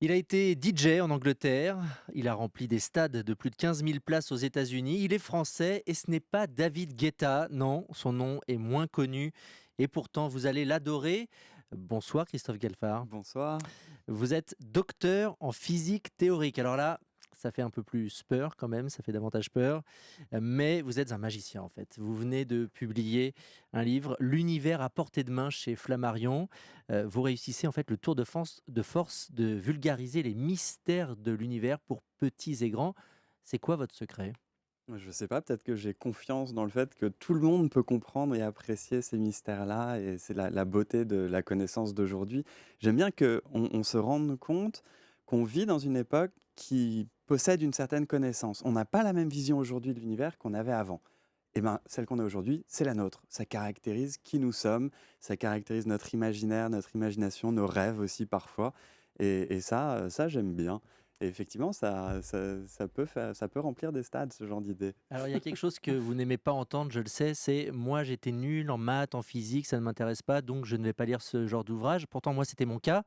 Il a été DJ en Angleterre, il a rempli des stades de plus de 15 000 places aux États-Unis. Il est français et ce n'est pas David Guetta, non, son nom est moins connu et pourtant vous allez l'adorer. Bonsoir Christophe Galfard. Bonsoir. Vous êtes docteur en physique théorique. Alors là, ça fait un peu plus peur quand même, ça fait davantage peur, mais vous êtes un magicien en fait. Vous venez de publier un livre, L'univers à portée de main chez Flammarion. Vous réussissez en fait le tour de force de vulgariser les mystères de l'univers pour petits et grands. C'est quoi votre secret? Je sais pas, peut-être que j'ai confiance dans le fait que tout le monde peut comprendre et apprécier ces mystères-là et c'est la beauté de la connaissance d'aujourd'hui. J'aime bien qu'on se rende compte qu'on vit dans une époque qui possède une certaine connaissance. On n'a pas la même vision aujourd'hui de l'univers qu'on avait avant. Eh ben, celle qu'on a aujourd'hui, c'est la nôtre. Ça caractérise qui nous sommes, ça caractérise notre imaginaire, notre imagination, nos rêves aussi parfois et ça j'aime bien et effectivement ça peut remplir des stades, ce genre d'idée. Alors il y a quelque chose que vous n'aimez pas entendre, je le sais, c'est moi j'étais nul en maths, en physique, ça ne m'intéresse pas, donc je ne vais pas lire ce genre d'ouvrage. Pourtant moi c'était mon cas.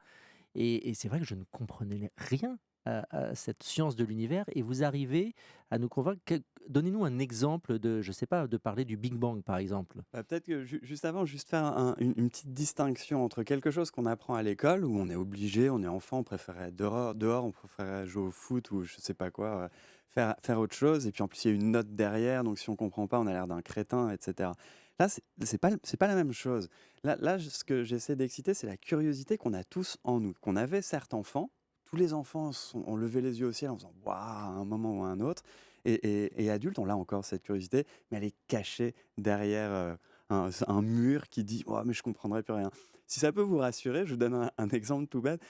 Et c'est vrai que je ne comprenais rien à cette science de l'univers et vous arrivez à nous convaincre. Donnez-nous un exemple de, je ne sais pas, de parler du Big Bang, par exemple. Bah, peut-être que juste avant, juste faire une petite distinction entre quelque chose qu'on apprend à l'école, où on est obligé, on est enfant, on préférait être dehors, on préférait jouer au foot ou je sais pas quoi, faire autre chose. Et puis en plus, il y a une note derrière, donc si on comprend pas, on a l'air d'un crétin, etc. Là, c'est pas la même chose. Là, ce que j'essaie d'exciter, c'est la curiosité qu'on a tous en nous, qu'on avait certes enfant. Tous les enfants ont levé les yeux au ciel en faisant waouh à un moment ou à un autre. Et adultes, on a encore cette curiosité, mais elle est cachée derrière un mur qui dit oh, mais je comprendrai plus rien. Si ça peut vous rassurer, je vous donne un exemple tout bête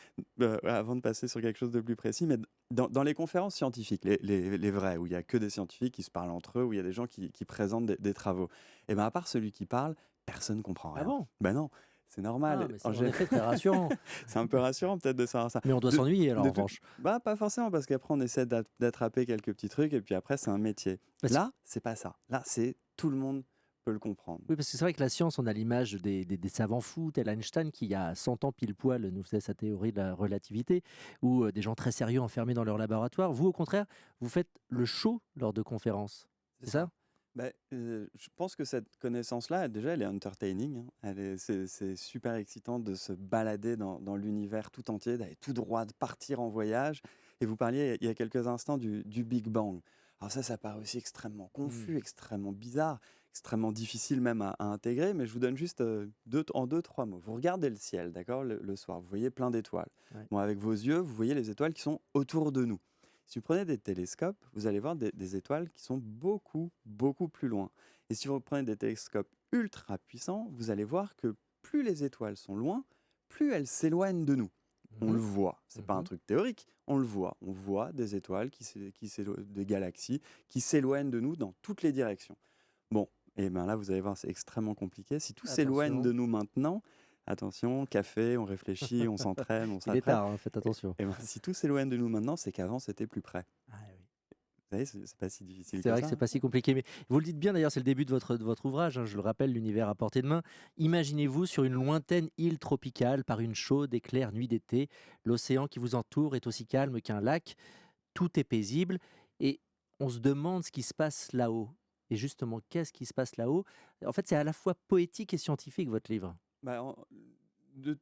avant de passer sur quelque chose de plus précis. Mais dans les conférences scientifiques, les vraies, où il n'y a que des scientifiques qui se parlent entre eux, où il y a des gens qui présentent des travaux, et ben à part celui qui parle, personne ne comprend Ah rien. bon? Ben non, c'est Ah, normal. mais c'est en effet très rassurant. C'est un peu rassurant peut-être de savoir ça. Mais on doit De, s'ennuyer alors de en toute- revanche. Bah, pas forcément, parce qu'après on essaie d'attraper quelques petits trucs et puis après c'est un métier. Parce Là, c'est pas ça. Là, c'est tout le monde peut le comprendre. Oui, parce que c'est vrai que la science, on a l'image des savants fous, tel Einstein, qui il y a 100 ans pile poil nous faisait sa théorie de la relativité, ou des gens très sérieux enfermés dans leur laboratoire. Vous, au contraire, vous faites le show lors de conférences. C'est C'est ça? ça. Je pense que cette connaissance-là, déjà, elle est entertaining, hein. C'est super excitant de se balader dans l'univers tout entier, d'aller tout droit, de partir en voyage. Et vous parliez il y a quelques instants du Big Bang. Alors ça paraît aussi extrêmement Hmm. confus, extrêmement bizarre, extrêmement difficile même à intégrer, mais je vous donne juste en deux, trois mots. Vous regardez le ciel, d'accord, le soir, vous voyez plein d'étoiles. Ouais. Bon, avec vos yeux, vous voyez les étoiles qui sont autour de nous. Si vous prenez des télescopes, vous allez voir des étoiles qui sont beaucoup, beaucoup plus loin. Et si vous prenez des télescopes ultra puissants, vous allez voir que plus les étoiles sont loin, plus elles s'éloignent de nous. On le Mhm. voit, c'est pas un Mhm. truc théorique, on le voit. On voit des étoiles, des galaxies qui s'éloignent de nous dans toutes les directions. Bon, et bien là, vous allez voir, c'est extrêmement compliqué. Si tout s'éloigne de Attention, nous maintenant, attention, café, on réfléchit, on s'entraîne, on il est s'apprête. tard, hein, faites attention. Et ben, si tout s'éloigne de nous maintenant, c'est qu'avant, c'était plus près. Ah oui. Vous savez, c'est pas si difficile C'est que vrai que ça, c'est hein. pas si compliqué, mais vous le dites bien d'ailleurs, c'est le début de votre ouvrage, hein, je le rappelle, l'univers à portée de main. Imaginez-vous sur une lointaine île tropicale par une chaude et claire nuit d'été. L'océan qui vous entoure est aussi calme qu'un lac, tout est paisible et on se demande ce qui se passe là-haut. Et justement, qu'est-ce qui se passe là-haut? En fait, c'est à la fois poétique et scientifique, votre livre. Bah,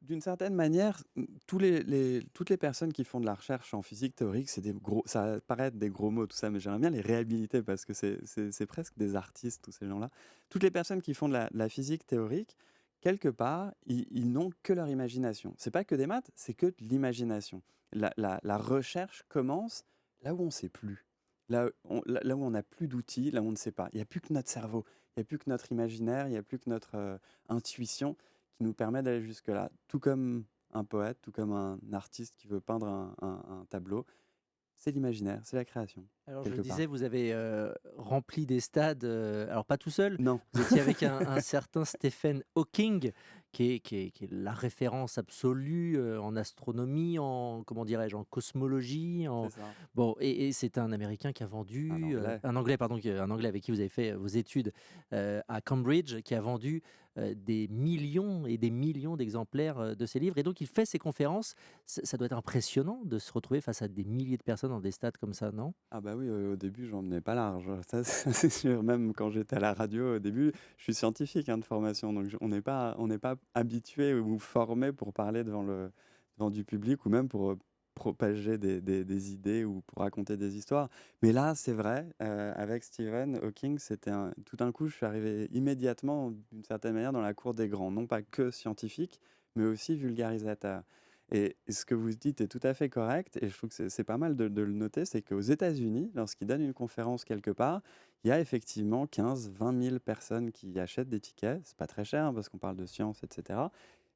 d'une certaine manière, toutes les personnes qui font de la recherche en physique théorique, c'est des gros, ça paraît être des gros mots, tout ça, mais j'aimerais bien les réhabiliter parce que c'est presque des artistes, tous ces gens-là. Toutes les personnes qui font de la physique théorique, quelque part, ils n'ont que leur imagination. C'est pas que des maths, c'est que de l'imagination. La recherche commence là où on ne sait plus. Là où on n'a plus d'outils, là où on ne sait pas. Il n'y a plus que notre cerveau, il n'y a plus que notre imaginaire, il n'y a plus que notre intuition qui nous permet d'aller jusque-là. Tout comme un poète, tout comme un artiste qui veut peindre un tableau, c'est l'imaginaire, c'est la création. Alors je le quelque part. disais, vous avez, rempli des stades, alors pas tout seul, Non. vous étiez avec un certain Stephen Hawking qui est la référence absolue, en astronomie, en comment dirais-je? En cosmologie, C'est en ça. bon et c'est un Américain qui a Un vendu, anglais. un Anglais pardon, un Anglais avec qui vous avez fait, vos études, à Cambridge, qui a vendu, des millions et des millions d'exemplaires, de ses livres et donc il fait ses conférences. Ça doit être impressionnant de se retrouver face à des milliers de personnes dans des stades comme ça, non? Ah bah oui, au début, j'en menais pas large, ça ça c'est sûr. Même quand j'étais à la radio, au début, je suis scientifique, hein, de formation, donc on n'est pas habitué ou formé pour parler devant du public ou même pour, propager des idées ou pour raconter des histoires. Mais là, c'est vrai, avec Stephen Hawking, tout d'un coup, je suis arrivé immédiatement, d'une certaine manière, dans la cour des grands. Non pas que scientifique, mais aussi vulgarisateur. Et ce que vous dites est tout à fait correct, et je trouve que c'est pas mal de le noter, c'est qu'aux États-Unis, lorsqu'ils donnent une conférence quelque part, il y a effectivement 15-20 000 personnes qui achètent des tickets. C'est pas très cher, hein, parce qu'on parle de science, etc.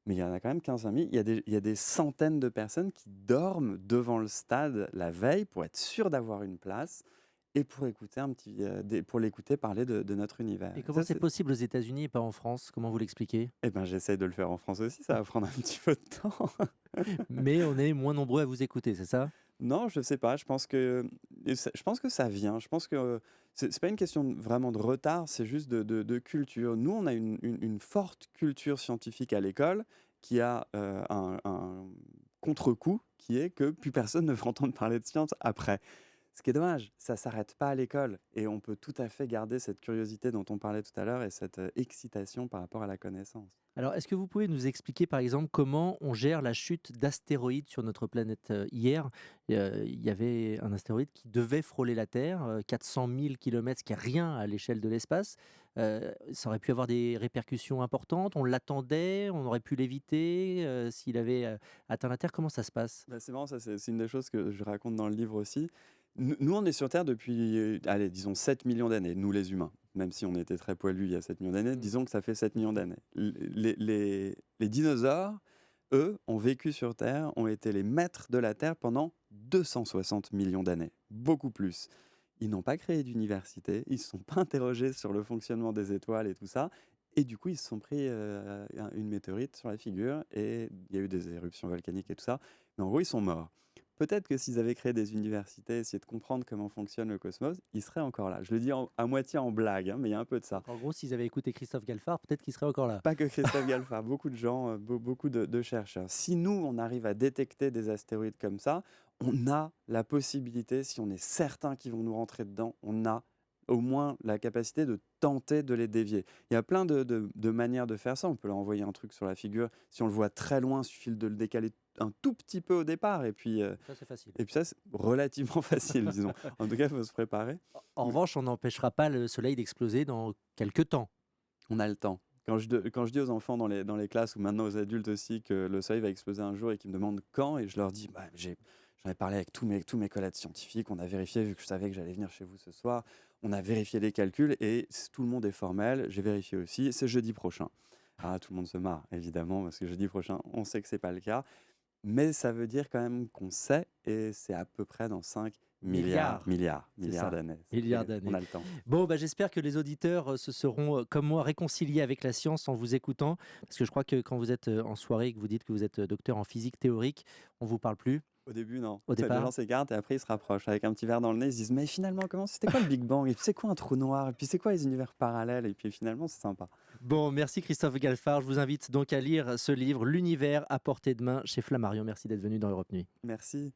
Mais il y en a quand même 15-20 000. Il y a des centaines de personnes qui dorment devant le stade la veille pour être sûr d'avoir une place et pour l'écouter parler de notre univers. Et Et comment ça, c'est possible aux États-Unis et pas en France? Comment vous l'expliquez? eh ben, j'essaie de le faire en France aussi, ça va prendre un petit peu de temps. Mais on est moins nombreux à vous écouter, c'est ça? Non, je sais pas. Je pense que ça vient. Je pense que c'est pas une question vraiment de retard, c'est juste de culture. Nous, on a une forte culture scientifique à l'école qui a un contre-coup qui est que plus personne ne veut entendre parler de science après. Ce qui est dommage, ça s'arrête pas à l'école et on peut tout à fait garder cette curiosité dont on parlait tout à l'heure et cette excitation par rapport à la connaissance. Alors, est-ce que vous pouvez nous expliquer, par exemple, comment on gère la chute d'astéroïdes sur notre planète hier? Il y avait un astéroïde qui devait frôler la Terre, 400 000 kilomètres, ce qui est rien à l'échelle de l'espace. Ça aurait pu avoir des répercussions importantes. On l'attendait, on aurait pu l'éviter s'il avait atteint la Terre. Comment ça se passe? Bah, c'est marrant, ça, c'est une des choses que je raconte dans le livre aussi. Nous, on est sur Terre depuis, allez, disons 7 millions d'années, nous les humains. Même si on était très poilus il y a 7 millions d'années, Mm. disons que ça fait 7 millions d'années. Les dinosaures, eux, ont vécu sur Terre, ont été les maîtres de la Terre pendant 260 millions d'années, beaucoup plus. Ils n'ont pas créé d'université, ils ne se sont pas interrogés sur le fonctionnement des étoiles et tout ça. Et du coup, ils se sont pris une météorite sur la figure et il y a eu des éruptions volcaniques et tout ça. Mais en gros, ils sont morts. Peut-être que s'ils avaient créé des universités, essayé de comprendre comment fonctionne le cosmos, ils seraient encore là. Je le dis à moitié en blague, hein, mais il y a un peu de ça. Donc, en gros, s'ils avaient écouté Christophe Galfard, peut-être qu'ils seraient encore là. Pas que Christophe Galfard, beaucoup de gens, beaucoup de chercheurs. Si nous, on arrive à détecter des astéroïdes comme ça, on a la possibilité, si on est certain qu'ils vont nous rentrer dedans, on a au moins la capacité de tenter de les dévier. Il y a plein de manières de faire ça. On peut leur envoyer un truc sur la figure. Si on le voit très loin, il suffit de le décaler un tout petit peu au départ. Ça, c'est facile. Et puis ça, c'est relativement facile, disons. En tout cas, il faut se préparer. En revanche, on n'empêchera pas le Soleil d'exploser dans quelques temps. On a le temps. Quand je dis aux enfants dans les classes ou maintenant aux adultes aussi que le soleil va exploser un jour et qu'ils me demandent quand, et je leur dis, bah, j'en ai parlé avec tous mes collègues scientifiques, on a vérifié, vu que je savais que j'allais venir chez vous ce soir, on a vérifié les calculs et tout le monde est formel, j'ai vérifié aussi, c'est jeudi prochain. Ah, tout le monde se marre, évidemment, parce que jeudi prochain, on sait que c'est pas le cas, mais ça veut dire quand même qu'on sait, et c'est à peu près dans 5 milliards, Milliards, milliards, c'est milliards ça. d'années. Milliards On d'années. a le temps. Bon, bah, j'espère que les auditeurs se seront, comme moi, réconciliés avec la science en vous écoutant. Parce que je crois que quand vous êtes en soirée et que vous dites que vous êtes docteur en physique théorique, on vous parle plus Au début, non. au Les départ. gens s'écartent et après ils se rapprochent avec un petit verre dans le nez. Ils se disent, mais finalement, c'était quoi le Big Bang? Et puis c'est quoi un trou noir? Et puis c'est quoi les univers parallèles? Et puis finalement, c'est sympa. Bon, merci Christophe Galfard. Je vous invite donc à lire ce livre, L'univers à portée de main chez Flammarion. Merci d'être venu dans Europe Nuit. Merci.